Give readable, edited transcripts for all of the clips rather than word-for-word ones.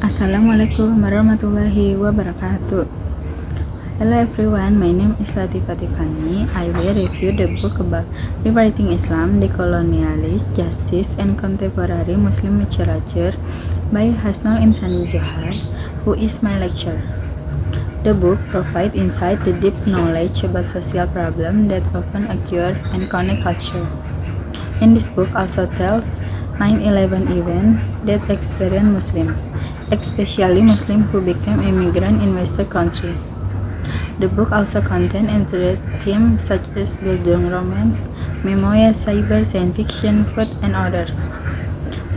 Assalamualaikum warahmatullahi wabarakatuh. Hello everyone, my name is Latifah Tiffany. I will review the book about rewriting Islam, Decolonialist, Justice, and Contemporary Muslim Literature by Hasnul Insani Johar, who is my lecturer. The book provides insight to deep knowledge about social problems that often occur and connect culture. In this book also tells 9/11 event that experienced Muslims, especially Muslims who became immigrants in Western countries. The book also contains interesting themes such as Bildungsromanz, memoir, cyber, science fiction, food, and others.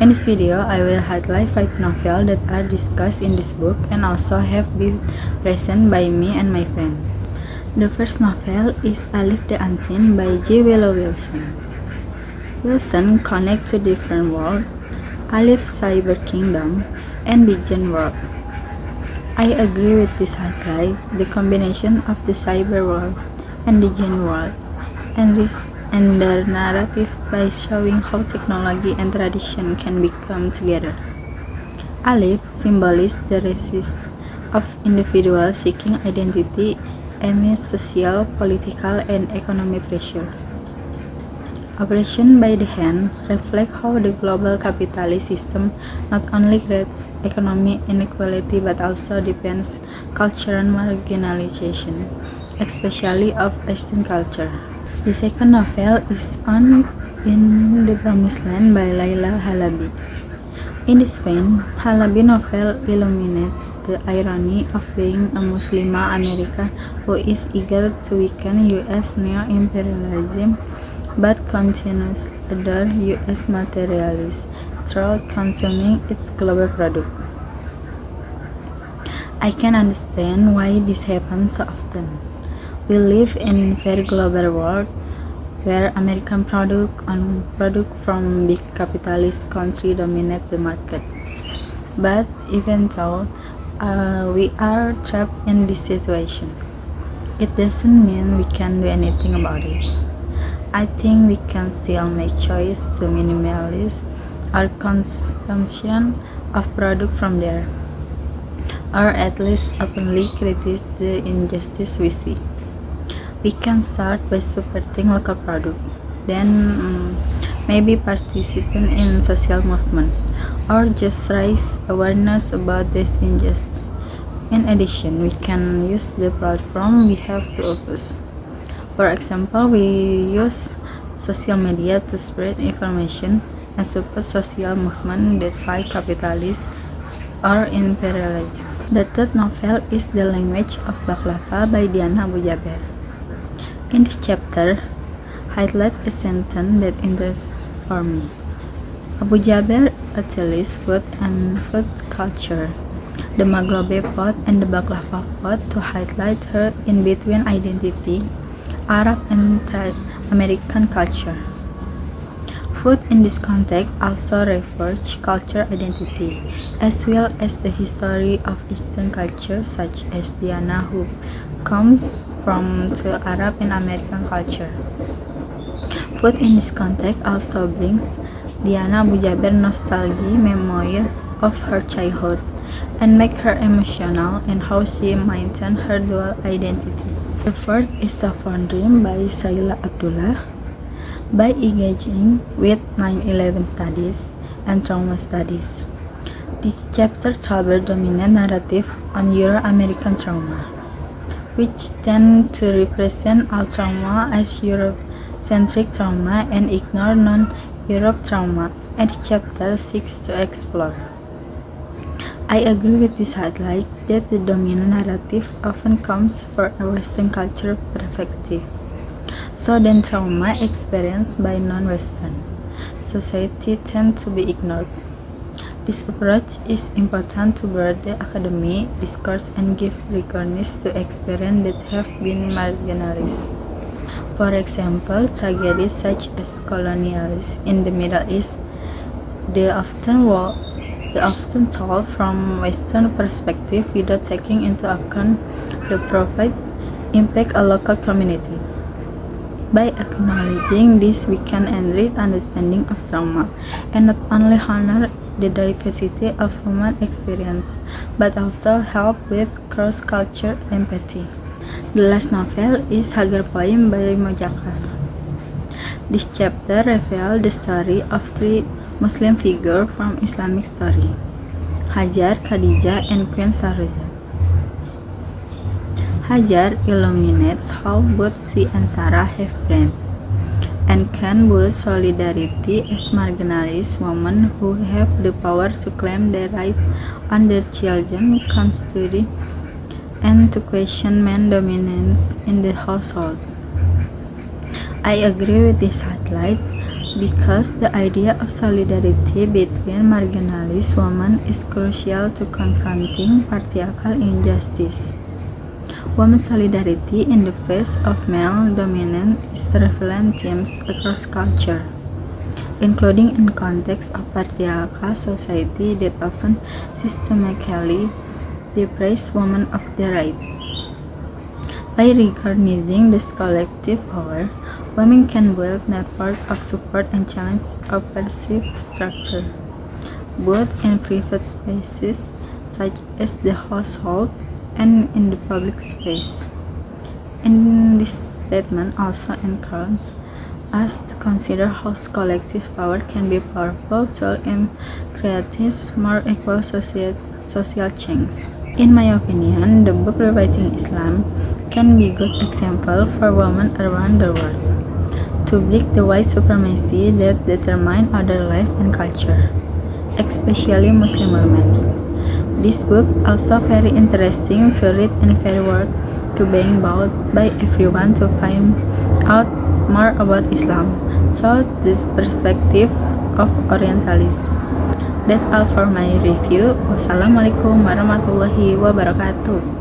In this video, I will highlight 5 novels that are discussed in this book and also have been present by me and my friend. The first novel is Alif the Unseen by J. Willow Wilson. Wilson connects two different worlds, Alif Cyber Kingdom and Digital World. I agree with this highlight. The combination of the cyber world and digital world and their narrative by showing how technology and tradition can become together. Alif symbolizes the resistance of individuals seeking identity amid social, political, and economic pressure. Operation by the Hand reflects how the global capitalist system not only creates economic inequality but also deepens cultural marginalization, especially of Western culture. The second novel is On in the Promised Land by Laila Halabi. In this vein, Halabi novel illuminates the irony of being a Muslimah American who is eager to weaken U.S. neo-imperialism but continues adore U.S. materialism through consuming its global product. I can understand why this happens so often. We live in a very global world where American product from big capitalist countries dominate the market. But even though we are trapped in this situation, it doesn't mean we can do anything about it. I think we can still make choice to minimize our consumption of product from there, or at least openly criticize the injustice we see. We can start by supporting local product, then maybe participate in social movement, or just raise awareness about this injustice. In addition, we can use the platform we have to oppose. For example, we use social media to spread information and support social movements that fight capitalism or imperialism. The third novel is The Language of Baklava by Diana Abu Jaber. In this chapter, highlight a sentence that interests for me. Abu Jaber utilises food and food culture, the Maghreb pot and the Baklava pot to highlight her in-between identity, Arab and American culture. Food in this context also refers culture identity, as well as the history of Eastern culture such as Diana who comes from to Arab and American culture. Food in this context also brings Diana Abu Jaber nostalgia memoir of her childhood and make her emotional in how she maintained her dual identity. The fourth is Saffron Dream by Saila Abdullah. By engaging with 9/11 studies and trauma studies, this chapter covers dominant narrative on Euro-American trauma, which tend to represent all trauma as Eurocentric trauma and ignore non-Europe trauma, and the chapter seeks to explore. I agree with this highlight that the dominant narrative often comes from a Western culture perspective, so then trauma experienced by non-Western society tend to be ignored. This approach is important to broaden academic discourse and give recognition to experiences that have been marginalized. For example, tragedies such as colonialism in the Middle East, they often told from Western perspective without taking into account the profound impact on local community. By acknowledging this, we can enrich understanding of trauma and not only honor the diversity of human experience, but also help with cross-cultural empathy. The last novel is Hagar Poem by Mojakar. This chapter reveals the story of three Muslim figures from Islamic story: Hajar, Khadijah, and Queen Saruzat. Hajar illuminates how both she and Sarah have brain and can build solidarity as marginalized women who have the power to claim their right on their children's custody and to question men's dominance in the household. I agree with this highlight because the idea of solidarity between marginalized women is crucial to confronting patriarchal injustice. Women's solidarity in the face of male dominance is a prevalent theme across culture, including in contexts of patriarchal society that often systematically deprives women of their rights. By recognizing this collective power, women can build networks of support and challenge oppressive structure, both in private spaces such as the household and in the public space. And this statement also encourages us to consider how collective power can be a powerful tool in creating more equal social change. In my opinion, the book Rewriting Islam can be a good example for women around the world to break the white supremacy that determines other life and culture, especially Muslim women. This book also very interesting to read and very worth to being bought by everyone to find out more about Islam through this perspective of Orientalism. That's all for my review. Wassalamualaikum warahmatullahi wabarakatuh.